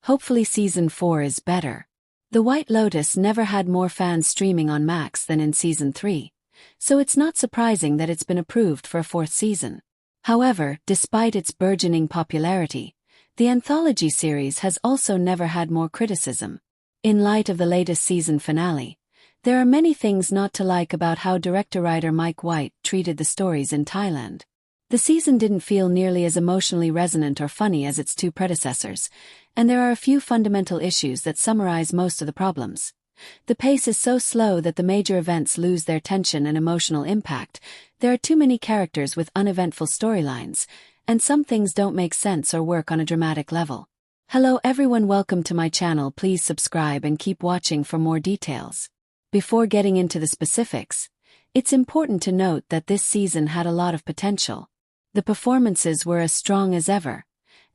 Hopefully Season 4 is better. The White Lotus never had more fans streaming on Max than in Season 3, so it's not surprising that it's been approved for a fourth season. However, despite its burgeoning popularity, the anthology series has also never had more criticism. In light of the latest season finale, there are many things not to like about how director-writer Mike White treated the stories in Thailand. The season didn't feel nearly as emotionally resonant or funny as its two predecessors, and there are a few fundamental issues that summarize most of the problems. The pace is so slow that the major events lose their tension and emotional impact, there are too many characters with uneventful storylines, and some things don't make sense or work on a dramatic level. Hello everyone, welcome to my channel. Please subscribe and keep watching for more details. Before getting into the specifics, it's important to note that this season had a lot of potential. The performances were as strong as ever,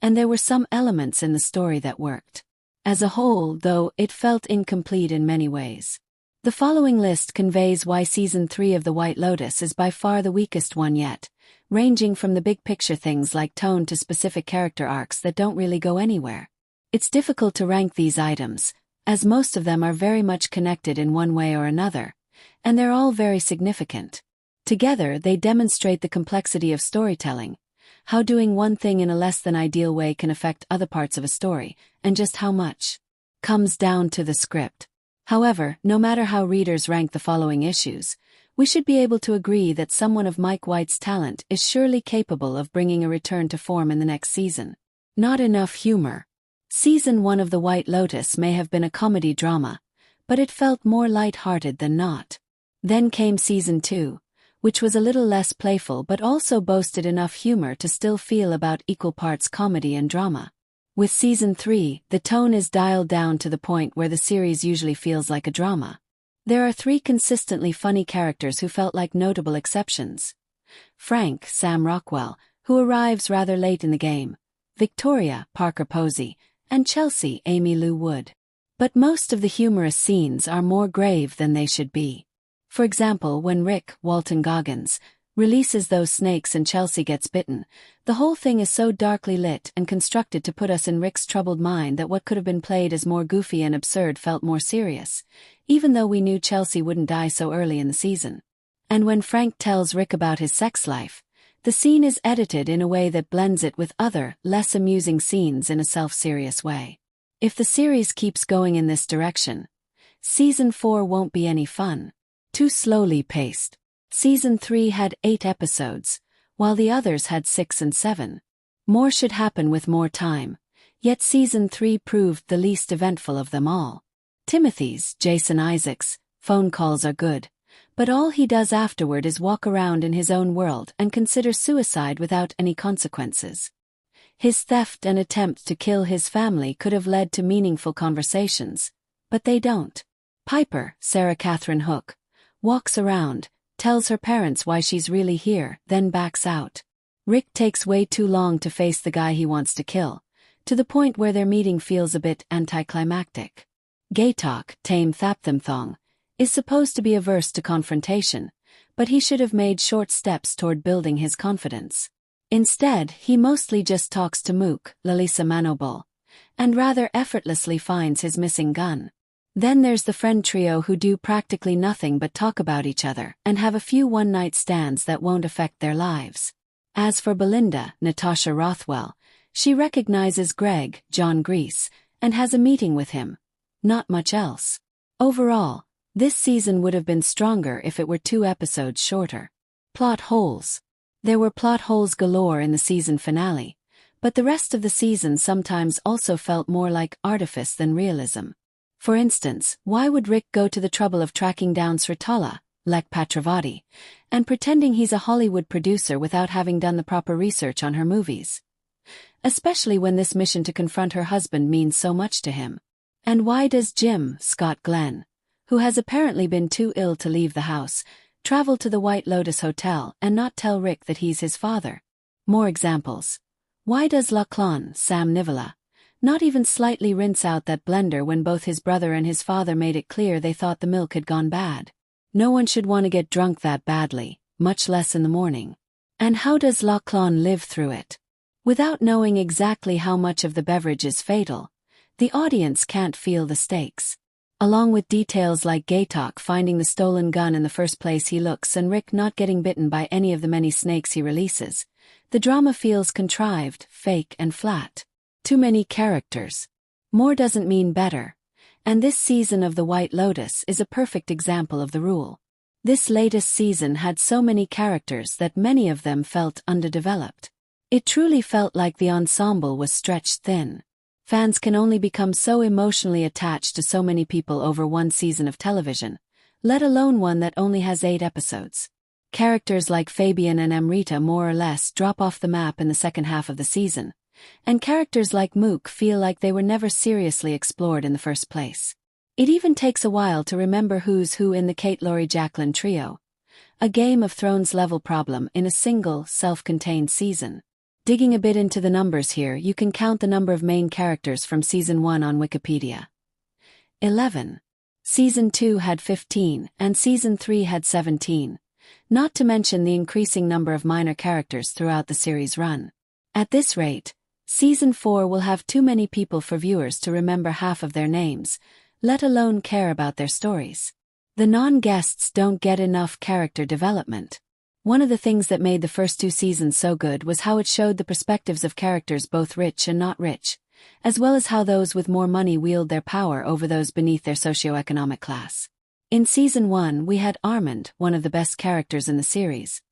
and there were some elements in the story that worked. As a whole, though, it felt incomplete in many ways. The following list conveys why Season 3 of The White Lotus is by far the weakest one yet, ranging from the big picture things like tone to specific character arcs that don't really go anywhere. It's difficult to rank these items, as most of them are very much connected in one way or another, and they're all very significant. Together, they demonstrate the complexity of storytelling, how doing one thing in a less than ideal way can affect other parts of a story, and just how much comes down to the script. However, no matter how readers rank the following issues, we should be able to agree that someone of Mike White's talent is surely capable of bringing a return to form in the next season. Not enough humor. Season 1 of The White Lotus may have been a comedy drama, but it felt more light-hearted than not. Then came Season 2, which was a little less playful but also boasted enough humor to still feel about equal parts comedy and drama. With Season 3, the tone is dialed down to the point where the series usually feels like a drama. There are 3 consistently funny characters who felt like notable exceptions. Frank, Sam Rockwell, who arrives rather late in the game, Victoria, Parker Posey, and Chelsea, Amy Lou Wood. But most of the humorous scenes are more grave than they should be. For example, when Rick, Walton Goggins, releases those snakes and Chelsea gets bitten, the whole thing is so darkly lit and constructed to put us in Rick's troubled mind that what could have been played as more goofy and absurd felt more serious, even though we knew Chelsea wouldn't die so early in the season. And when Frank tells Rick about his sex life, the scene is edited in a way that blends it with other, less amusing scenes in a self-serious way. If the series keeps going in this direction, Season 4 won't be any fun. Too slowly paced. Season 3 had 8 episodes, while the others had 6 and 7. More should happen with more time, yet Season 3 proved the least eventful of them all. Timothy's, Jason Isaacs, phone calls are good, but all he does afterward is walk around in his own world and consider suicide without any consequences. His theft and attempt to kill his family could have led to meaningful conversations, but they don't. Piper, Sarah Catherine Hook, walks around, tells her parents why she's really here, then backs out. Rick takes way too long to face the guy he wants to kill, to the point where their meeting feels a bit anticlimactic. Gaytok, Tame Thapthimthong, is supposed to be averse to confrontation, but he should have made short steps toward building his confidence. Instead, he mostly just talks to Mook, Lalisa Manobul, and rather effortlessly finds his missing gun. Then there's the friend trio who do practically nothing but talk about each other and have a few one-night stands that won't affect their lives. As for Belinda, Natasha Rothwell, she recognizes Greg, John Grease, and has a meeting with him. Not much else. Overall, this season would have been stronger if it were 2 episodes shorter. Plot holes. There were plot holes galore in the season finale, but the rest of the season sometimes also felt more like artifice than realism. For instance, why would Rick go to the trouble of tracking down Sritala, Lek Patravati, and pretending he's a Hollywood producer without having done the proper research on her movies? Especially when this mission to confront her husband means so much to him. And why does Jim, Scott Glenn, who has apparently been too ill to leave the house, travel to the White Lotus Hotel and not tell Rick that he's his father? More examples. Why does Lachlan, Sam Nivola, not even slightly rinse out that blender when both his brother and his father made it clear they thought the milk had gone bad? No one should want to get drunk that badly, much less in the morning. And how does Lachlan live through it? Without knowing exactly how much of the beverage is fatal, the audience can't feel the stakes. Along with details like Gaytok finding the stolen gun in the first place he looks and Rick not getting bitten by any of the many snakes he releases, the drama feels contrived, fake and flat. Too many characters. More doesn't mean better. And this season of The White Lotus is a perfect example of the rule. This latest season had so many characters that many of them felt underdeveloped. It truly felt like the ensemble was stretched thin. Fans can only become so emotionally attached to so many people over one season of television, let alone one that only has 8 episodes. Characters like Fabian and Amrita more or less drop off the map in the second half of the season, and characters like Mook feel like they were never seriously explored in the first place. It even takes a while to remember who's who in the Kate Laurie Jacqueline trio. A Game of Thrones level problem in a single, self-contained season. Digging a bit into the numbers here, you can count the number of main characters from Season 1 on Wikipedia. 11. Season 2 had 15, and Season 3 had 17. Not to mention the increasing number of minor characters throughout the series' run. At this rate, Season 4 will have too many people for viewers to remember half of their names, let alone care about their stories. The non-guests don't get enough character development. One of the things that made the first 2 seasons so good was how it showed the perspectives of characters both rich and not rich, as well as how those with more money wield their power over those beneath their socioeconomic class. In Season 1 we had Armand, one of the best characters in the series,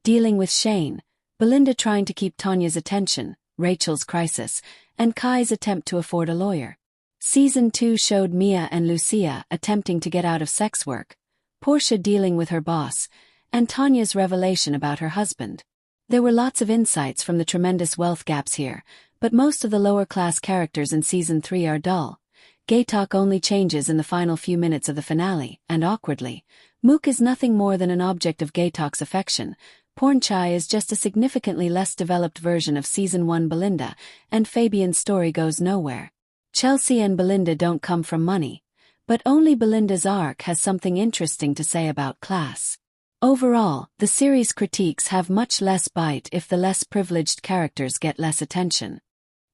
dealing with Shane, Belinda trying to keep Tanya's attention, Rachel's crisis, and Kai's attempt to afford a lawyer. Season 2 showed Mia and Lucia attempting to get out of sex work, Portia dealing with her boss, and Tanya's revelation about her husband. There were lots of insights from the tremendous wealth gaps here, but most of the lower-class characters in Season 3 are dull. Gaytok only changes in the final few minutes of the finale, and awkwardly, Mook is nothing more than an object of Gaytok's affection. Pornchai is just a significantly less developed version of Season 1 Belinda, and Fabian's story goes nowhere. Chelsea and Belinda don't come from money, but only Belinda's arc has something interesting to say about class. Overall, the series' critiques have much less bite if the less privileged characters get less attention.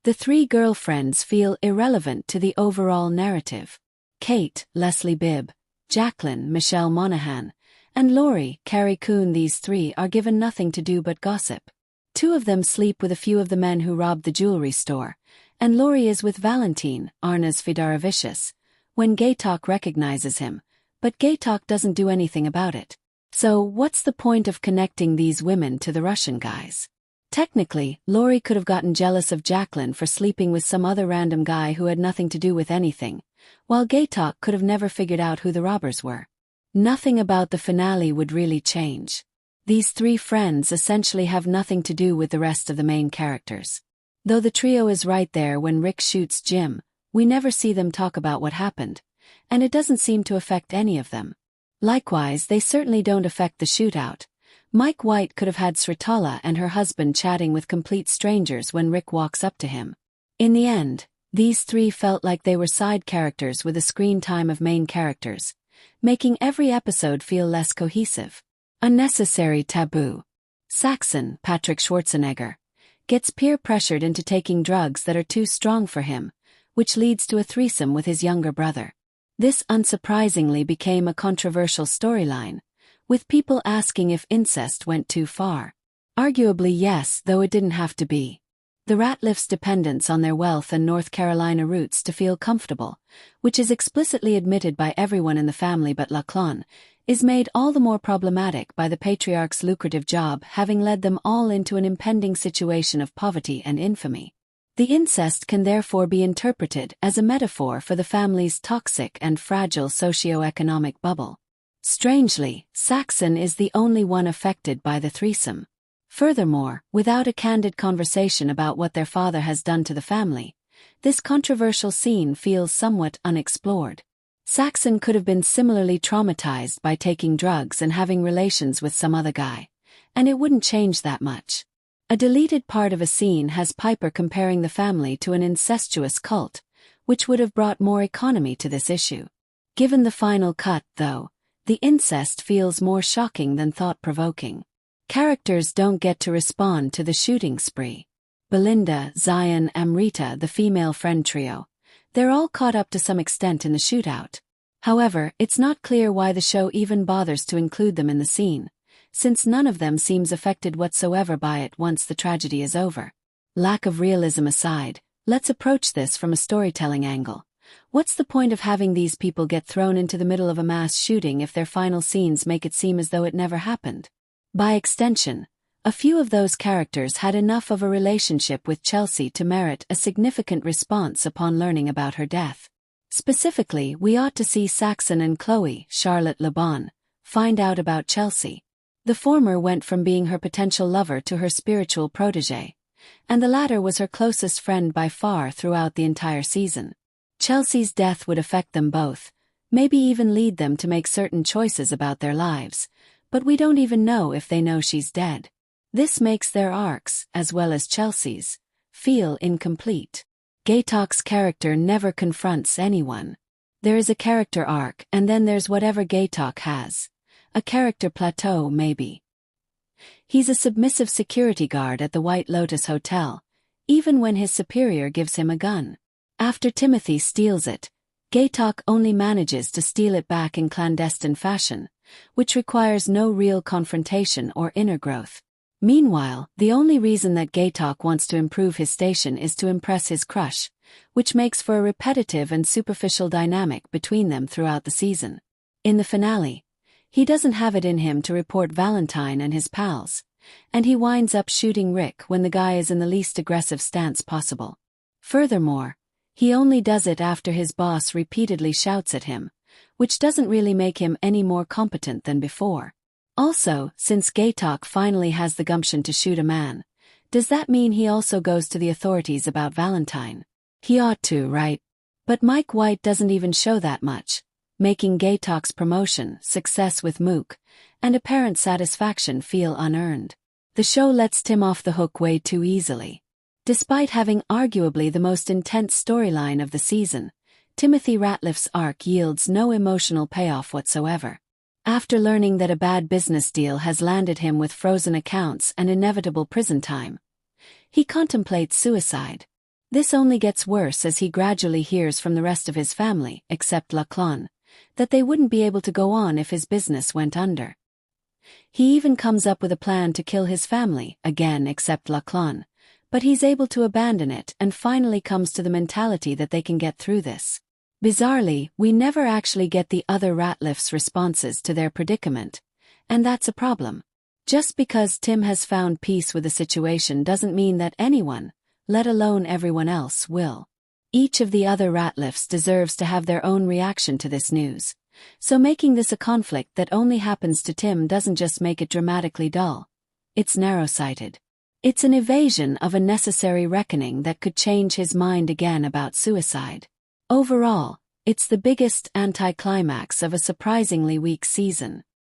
The 3 girlfriends feel irrelevant to the overall narrative. Kate, Leslie Bibb, Jacqueline, Michelle Monaghan, and Laurie, Carrie Coon. These 3 are given nothing to do but gossip. 2 of them sleep with a few of the men who robbed the jewelry store, and Laurie is with Valentine, Arna's Fidarovicius, when Gaytok recognizes him, but Gaytok doesn't do anything about it. So what's the point of connecting these women to the Russian guys? Technically, Laurie could have gotten jealous of Jacqueline for sleeping with some other random guy who had nothing to do with anything, while Gaytok could have never figured out who the robbers were. Nothing about the finale would really change. These 3 friends essentially have nothing to do with the rest of the main characters. Though the trio is right there when Rick shoots Jim, we never see them talk about what happened, and it doesn't seem to affect any of them. Likewise, they certainly don't affect the shootout. Mike White could have had Sritala and her husband chatting with complete strangers when Rick walks up to him. In the end, these 3 felt like they were side characters with a screen time of main characters, making every episode feel less cohesive. Unnecessary taboo. Saxon, Patrick Schwarzenegger, gets peer-pressured into taking drugs that are too strong for him, which leads to a threesome with his younger brother. This unsurprisingly became a controversial storyline, with people asking if incest went too far. Arguably yes, though it didn't have to be. The Ratliffs' dependence on their wealth and North Carolina roots to feel comfortable, which is explicitly admitted by everyone in the family but Lachlan, is made all the more problematic by the patriarch's lucrative job having led them all into an impending situation of poverty and infamy. The incest can therefore be interpreted as a metaphor for the family's toxic and fragile socio-economic bubble. Strangely, Saxon is the only one affected by the threesome. Furthermore, without a candid conversation about what their father has done to the family, this controversial scene feels somewhat unexplored. Saxon could have been similarly traumatized by taking drugs and having relations with some other guy, and it wouldn't change that much. A deleted part of a scene has Piper comparing the family to an incestuous cult, which would have brought more economy to this issue. Given the final cut, though, the incest feels more shocking than thought-provoking. Characters don't get to respond to the shooting spree. Belinda, Zion, Amrita, the female friend trio, They're all caught up to some extent in the shootout. However, it's not clear why the show even bothers to include them in the scene, since none of them seems affected whatsoever by it once the tragedy is over. Lack of realism aside, let's approach this from a storytelling angle. What's the point of having these people get thrown into the middle of a mass shooting if their final scenes make it seem as though it never happened? By extension, a few of those characters had enough of a relationship with Chelsea to merit a significant response upon learning about her death. Specifically, we ought to see Saxon and Chloe, Charlotte Le Bon, find out about Chelsea. The former went from being her potential lover to her spiritual protégé, and the latter was her closest friend by far throughout the entire season. Chelsea's death would affect them both, maybe even lead them to make certain choices about their lives, but we don't even know if they know she's dead. This makes their arcs, as well as Chelsea's, feel incomplete. Gaytok's character never confronts anyone. There is a character arc and then there's whatever Gaytok has. A character plateau maybe. He's a submissive security guard at the White Lotus Hotel, even when his superior gives him a gun. After Timothy steals it, Gaytok only manages to steal it back in clandestine fashion, which requires no real confrontation or inner growth. Meanwhile, the only reason that Gaytok wants to improve his station is to impress his crush, which makes for a repetitive and superficial dynamic between them throughout the season. In the finale, he doesn't have it in him to report Valentine and his pals, and he winds up shooting Rick when the guy is in the least aggressive stance possible. Furthermore, he only does it after his boss repeatedly shouts at him, which doesn't really make him any more competent than before. Also, since Gaytok finally has the gumption to shoot a man, does that mean he also goes to the authorities about Valentine? He ought to, right? But Mike White doesn't even show that much, making Gaytok's promotion, success with Mook, and apparent satisfaction feel unearned. The show lets Tim off the hook way too easily. Despite having arguably the most intense storyline of the season, Timothy Ratliff's arc yields no emotional payoff whatsoever. After learning that a bad business deal has landed him with frozen accounts and inevitable prison time, he contemplates suicide. This only gets worse as he gradually hears from the rest of his family, except Lachlan, that they wouldn't be able to go on if his business went under. He even comes up with a plan to kill his family, again except Lachlan, but he's able to abandon it and finally comes to the mentality that they can get through this. Bizarrely, we never actually get the other Ratliff's responses to their predicament, and that's a problem. Just because Tim has found peace with the situation doesn't mean that anyone, let alone everyone else, will. Each of the other Ratliffs deserves to have their own reaction to this news, so making this a conflict that only happens to Tim doesn't just make it dramatically dull. It's narrow-sighted. It's an evasion of a necessary reckoning that could change his mind again about suicide. Overall, it's the biggest anticlimax of a surprisingly weak season.